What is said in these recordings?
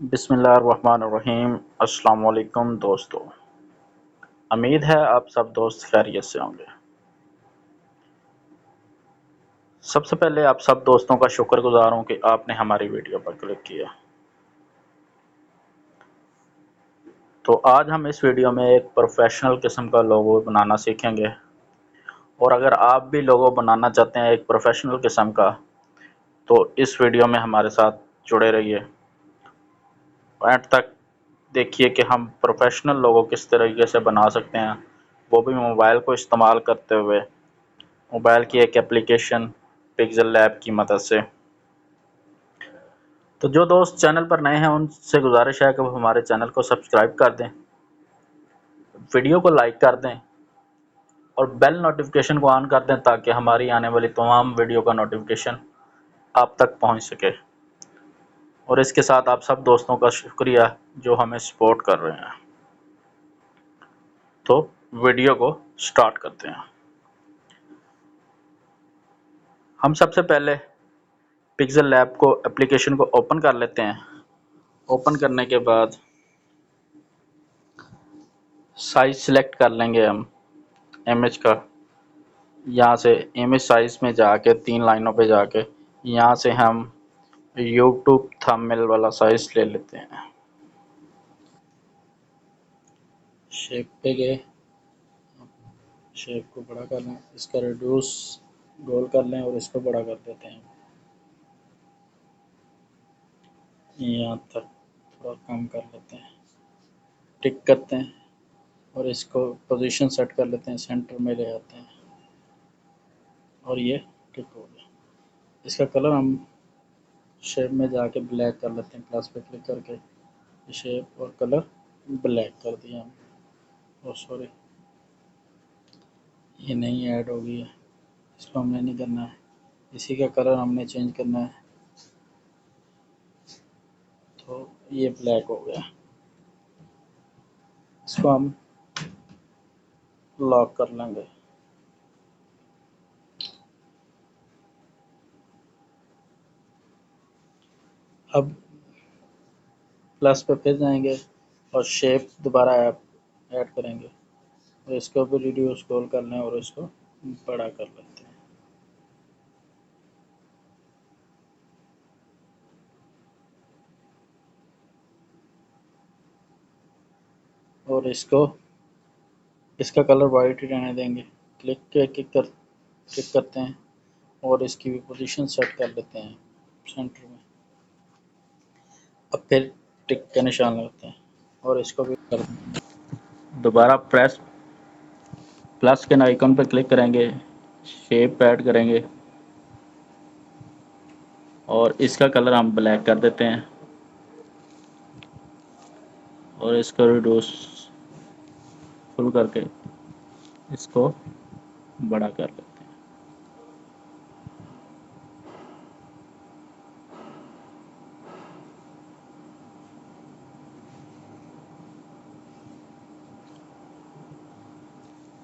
بسم اللہ الرحمن الرحیم۔ السلام علیکم دوستو، امید ہے آپ سب دوست خیریت سے ہوں گے۔ سب سے پہلے آپ سب دوستوں کا شکر گزار ہوں کہ آپ نے ہماری ویڈیو پر کلک کیا۔ تو آج ہم اس ویڈیو میں ایک پروفیشنل قسم کا لوگو بنانا سیکھیں گے، اور اگر آپ بھی لوگو بنانا چاہتے ہیں ایک پروفیشنل قسم کا تو اس ویڈیو میں ہمارے ساتھ جڑے رہیے، اینڈ تک دیکھیے کہ ہم پروفیشنل لوگو کس طریقے سے بنا سکتے ہیں، وہ بھی موبائل کو استعمال کرتے ہوئے، موبائل کی ایک اپلیکیشن پکسل لیب کی مدد سے۔ تو جو دوست چینل پر نئے ہیں ان سے گزارش ہے کہ وہ ہمارے چینل کو سبسکرائب کر دیں، ویڈیو کو لائک کر دیں اور بیل نوٹیفیکیشن کو آن کر دیں تاکہ ہماری آنے والی تمام ویڈیو کا نوٹیفیکیشن آپ تک پہنچ سکے۔ اور اس کے ساتھ آپ سب دوستوں کا شکریہ جو ہمیں سپورٹ کر رہے ہیں۔ تو ویڈیو کو سٹارٹ کرتے ہیں۔ ہم سب سے پہلے پکسل لیب کو اپلیکیشن کو اوپن کر لیتے ہیں۔ اوپن کرنے کے بعد سائز سلیکٹ کر لیں گے ہم امیج کا، یہاں سے امیج سائز میں جا کے 3 لائنوں پہ جا کے یہاں سے ہم یوٹیوب تھمبنیل والا سائز لے لیتے ہیں۔ شیپ پہ گئے، شیپ کو بڑا کر لیں، اس کا ریڈیوس گول کر لیں اور اس کو بڑا کر دیتے ہیں، یہاں تک تھوڑا کم کر لیتے ہیں، ٹک کرتے ہیں اور اس کو پوزیشن سیٹ کر لیتے ہیں، سینٹر میں لے آتے ہیں اور یہ ٹک ہو گیا۔ اس کا کلر ہم شیپ میں جا کے بلیک کر لیتے ہیں، پلس پہ کلک کر کے شیپ اور کلر بلیک کر دیا ہم، اور سوری یہ نہیں ایڈ ہو گئی ہے، اس کو ہم نے نہیں کرنا ہے، اسی کا کلر ہم نے چینج کرنا ہے، تو یہ بلیک ہو گیا۔ اس کو ہم لاک کر لیں گے۔ اب پلس پہ پھر جائیں گے اور شیپ دوبارہ ایڈ کریں گے اور اس کو بھی ریڈیوس گول کر لیں اور اس کو بڑا کر لیتے ہیں۔ اور اس کا کلر وائٹ ہی رہنے دیں گے، کلک کرتے ہیں اور اس کی بھی پوزیشن سیٹ کر لیتے ہیں سینٹر میں۔ اب پھر ٹک کا نشان لگاتے ہیں اور اس کو بھی دوبارہ پلس کے آئیکن پہ کلک کریں گے، شیپ ایڈ کریں گے اور اس کا کلر ہم بلیک کر دیتے ہیں اور اس کا ریڈیوس فل کر کے اس کو بڑا کر لیتے ہیں۔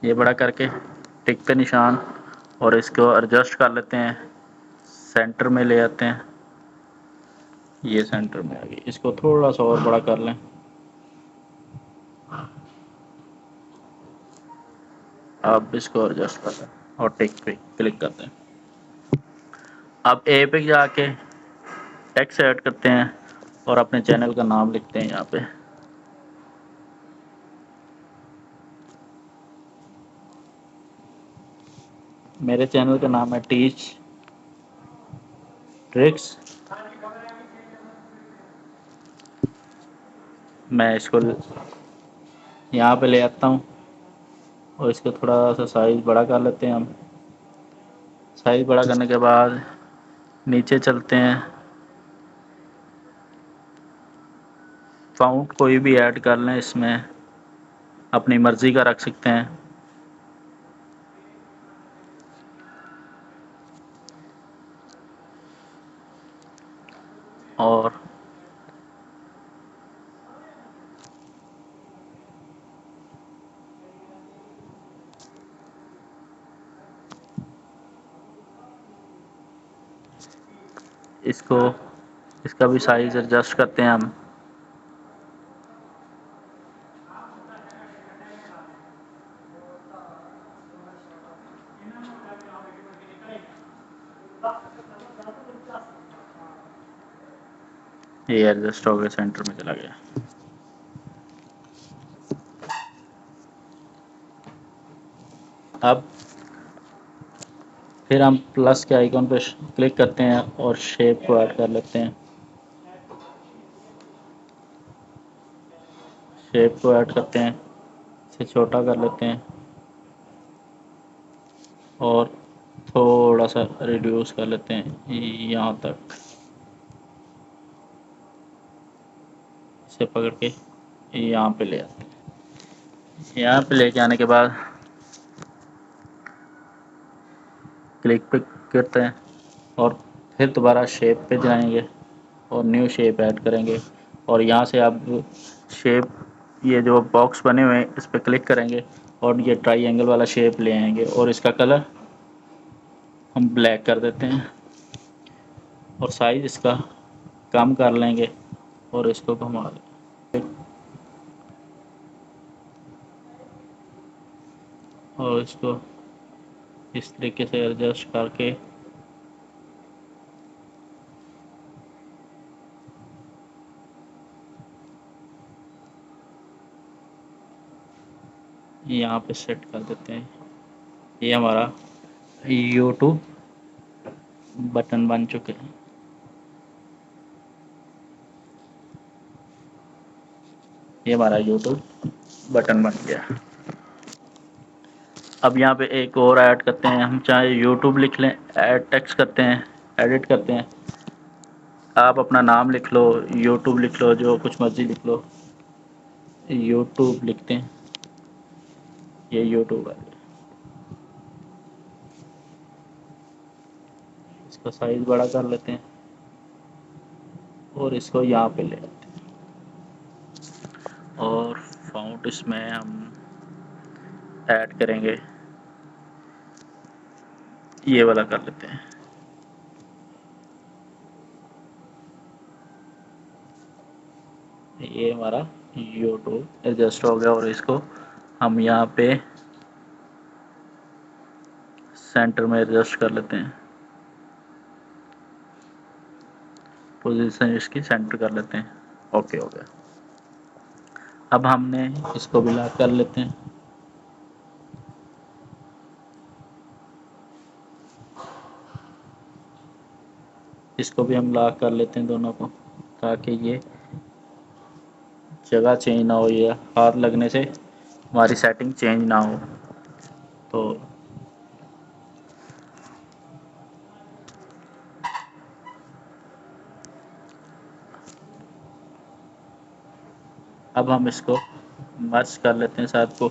یہ بڑا کر کے ٹک کا نشان اور اس کو ایڈجسٹ کر لیتے ہیں، سینٹر میں لے آتے ہیں، یہ سینٹر میں آ گئی، اس کو تھوڑا سا اور بڑا کر لیں، اب اس کو ایڈجسٹ کر لیں اور ٹک پہ کلک کرتے ہیں۔ اب اے پہ جا کے ٹیکسٹ ایڈ کرتے ہیں اور اپنے چینل کا نام لکھتے ہیں یہاں پہ۔ میرے چینل کا نام ہے ٹیچ ٹرکس۔ میں اس کو یہاں پہ لے آتا ہوں اور اس کو تھوڑا سا سائز بڑا کر لیتے ہیں ہم۔ سائز بڑا کرنے کے بعد نیچے چلتے ہیں، فاؤنٹ کوئی بھی ایڈ کر لیں، اس میں اپنی مرضی کا رکھ سکتے ہیں، اور اس کا بھی سائز ایڈجسٹ کرتے ہیں ہم۔ یہ ایڈجسٹ ہو گیا، سینٹر میں چلا گیا۔ اب پھر ہم پلس کے آئیکن پہ کلک کرتے ہیں اور شیپ کو ایڈ کر لیتے ہیں، شیپ کو ایڈ کرتے ہیں، اسے چھوٹا کر لیتے ہیں اور تھوڑا سا ریڈیوس کر لیتے ہیں یہاں تک، اسے پکڑ کے یہاں پہ لے آتے ہیں۔ یہاں پہ لے کے آنے کے بعد کلک پہ کرتے ہیں اور پھر دوبارہ شیپ پہ جائیں گے اور نیو شیپ ایڈ کریں گے، اور یہاں سے آپ شیپ یہ جو باکس بنے ہوئے ہیں اس پہ کلک کریں گے اور یہ ٹرائی اینگل والا شیپ لے آئیں گے اور اس کا کلر ہم بلیک کر دیتے ہیں اور سائز اس کا کم کر لیں گے اور اس کو گھما لیں گے اور اس کو اس طریقے سے ایڈجسٹ کر کے یہاں پہ سیٹ کر دیتے ہیں۔ یہ ہمارا یوٹیوب بٹن بن چکے ہیں۔ یہ ہمارا یوٹیوب بٹن بن گیا۔ اب یہاں پہ ایک اور ایڈ کرتے ہیں، ہم چاہے یوٹیوب لکھ لیں، ایڈ ٹیکسٹ کرتے ہیں، ایڈٹ کرتے ہیں، آپ اپنا نام لکھ لو، یوٹیوب لکھ لو، جو کچھ مرضی لکھ لو، یوٹیوب لکھتے ہیں، یہ یوٹیوب ہے۔ اس کا سائز بڑا کر لیتے ہیں اور اس کو یہاں پہ لے آتے ہیں اور فاؤنٹ اس میں ہم ایڈ کریں گے، یہ والا کر لیتے ہیں۔ یہ ہمارا یوٹیوب ایڈجسٹ ہو گیا اور اس کو ہم یہاں پہ سینٹر میں ایڈجسٹ کر لیتے ہیں، پوزیشن اس کی سینٹر کر لیتے ہیں۔ اوکے ہو گیا۔ اب ہم نے اس کو بھی لاک کر لیتے ہیں، اس کو بھی ہم لاک کر لیتے ہیں دونوں کو، تاکہ یہ جگہ چینج نہ ہو، یہ ہاتھ لگنے سے ہماری سیٹنگ چینج نہ ہو۔ تو اب ہم اس کو مرج کر لیتے ہیں ساتھ کو،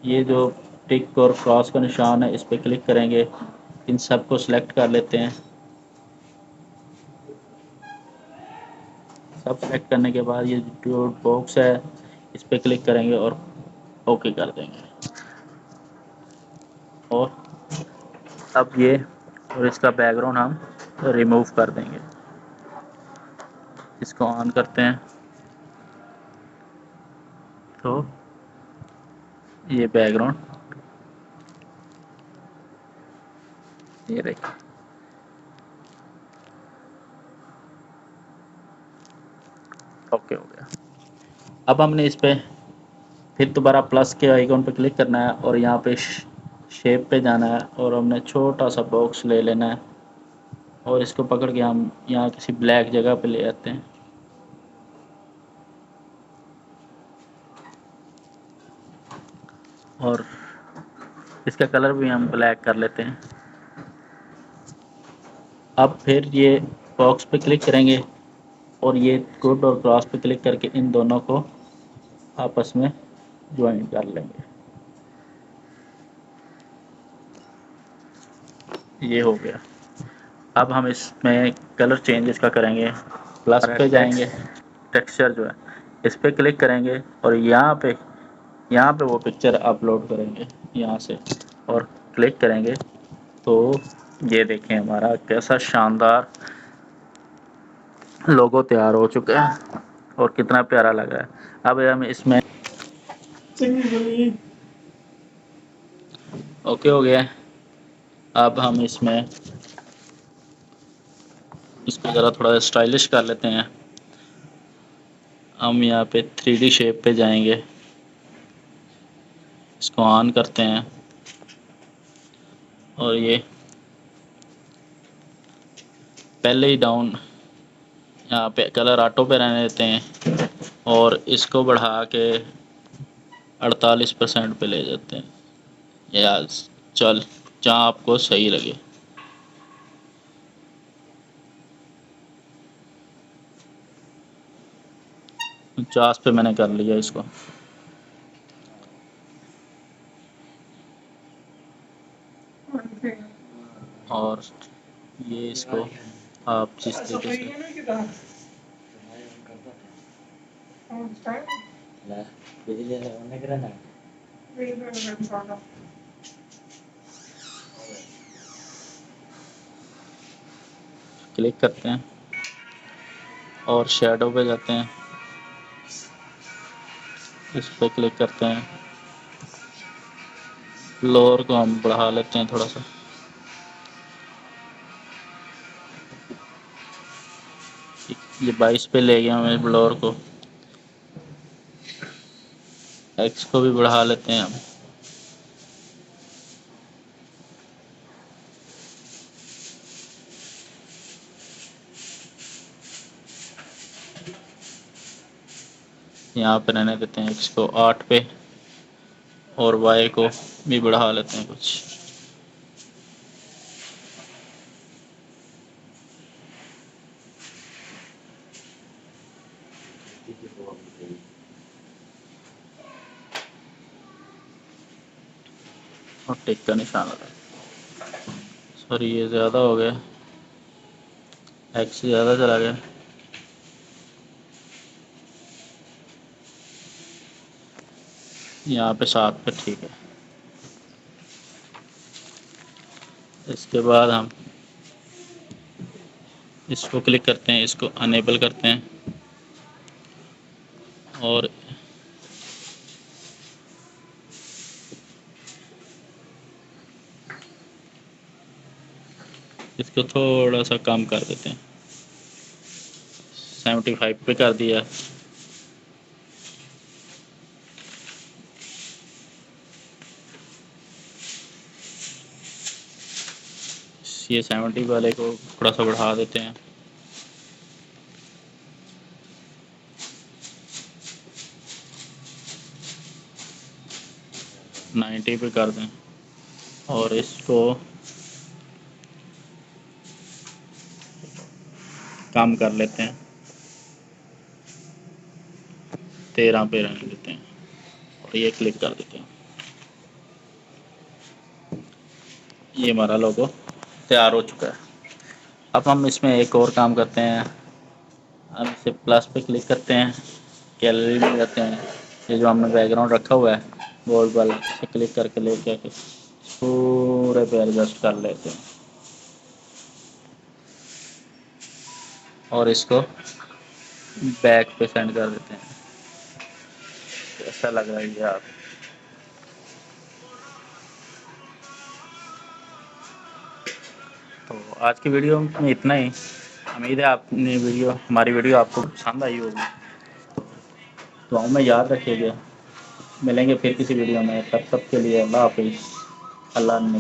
یہ جو ٹک اور کراس کا نشان ہے اس پہ کلک کریں گے، ان سب کو سلیکٹ کر لیتے ہیں، سب سلیکٹ کرنے کے بعد یہ جو باکس ہے اس پہ کلک کریں گے اور اوکے کر دیں گے، اور اب یہ اور اس کا بیک گراؤنڈ ہم ریموو کر دیں گے۔ اس کو آن کرتے ہیں تو یہ بیک گراؤنڈ یہ دیکھیں، اوکے ہو گیا۔ اب ہم نے اس پہ پھر دوبارہ پلس کے آئیکن پہ کلک کرنا ہے اور یہاں پہ شیپ پہ جانا ہے اور ہم نے چھوٹا سا باکس لے لینا ہے اور اس کو پکڑ کے ہم یہاں کسی بلیک جگہ پہ لے آتے ہیں اور اس کا کلر بھی ہم بلیک کر لیتے ہیں۔ اب پھر یہ باکس پہ کلک کریں گے اور یہ گڈ اور کراس پہ کلک کر کے ان دونوں کو آپس میں جوائن کر لیں گے، یہ ہو گیا۔ اب ہم اس میں کلر چینج اس کا کریں گے، پلس پہ جائیں گے، ٹیکسچر جو ہے اس پہ کلک کریں گے اور یہاں پہ وہ پکچر اپلوڈ کریں گے یہاں سے اور کلک کریں گے تو یہ دیکھیں ہمارا کیسا شاندار لوگو تیار ہو چکا ہے اور کتنا پیارا لگا ہے۔ اب ہم اس میں اوکے ہو گیا۔ اب ہم اس میں اس کو ذرا تھوڑا اسٹائلش کر لیتے ہیں. ہم یہاں پہ 3D شیپ پہ جائیں گے. اس کو آن کرتے ہیں اور یہ پہلے ہی ڈاؤن یہاں پہ کلر آٹو پہ رہنے دیتے ہیں اور اس کو بڑھا کے 48% پہ لے جاتے ہیں. یا چل جہاں آپ کو صحیح لگے. 50 پہ میں نے کر لیا اس کو. اور یہ اس کو آپ جس طریقے سے کلک کرتے ہیں اور شیڈو پہ جاتے ہیں. اس پہ کلک کرتے ہیں. لوور کو ہم بڑھا لیتے ہیں تھوڑا سا. یہ 22 پہ لے گیا ہمیں بلور کو. ایکس کو بھی بڑھا لیتے ہیں ہم. یہاں پہ رہنے دیتے ہیں ایکس کو 8 پہ اور وائی کو بھی بڑھا لیتے ہیں کچھ. اور ٹک کا نشان لگا. سوری یہ زیادہ ہو گیا. ایکس زیادہ چلا گیا. یہاں پہ 7 پہ ٹھیک ہے. اس کے بعد ہم اس کو کلک کرتے ہیں. اس کو انیبل کرتے ہیں اور اس کو تھوڑا سا کم کر دیتے ہیں. 75 پہ کر دیا. یہ 70 والے کو تھوڑا سا بڑھا دیتے ہیں. نائنٹی پہ کر دیں اور اس کو کام کر لیتے ہیں. 13 پہ رہنے دیتے ہیں اور یہ کلک کر دیتے ہیں. یہ ہمارا لوگو تیار ہو چکا ہے. اب ہم اس میں ایک اور کام کرتے ہیں. ہم اسے پلس پہ کلک کرتے ہیں. گیلری میں جاتے ہیں. یہ جو ہم نے بیک گراؤنڈ رکھا ہوا ہے گولڈ والا اسے کلک کر کے لے کے پورے پہ ایڈجسٹ کر لیتے ہیں. اور اس کو بیک پہ سینڈ کر دیتے ہیں. کیسا لگ رہا ہے یہ آپ تو آج کی ویڈیو میں اتنا ہی. امید ہے آپ نے ہماری ویڈیو آپ کو پسند آئی ہوگی. دعاؤں میں یاد رکھیے گا. ملیں گے پھر کسی ویڈیو میں. تب کے لیے اللہ حافظ. اللہ نے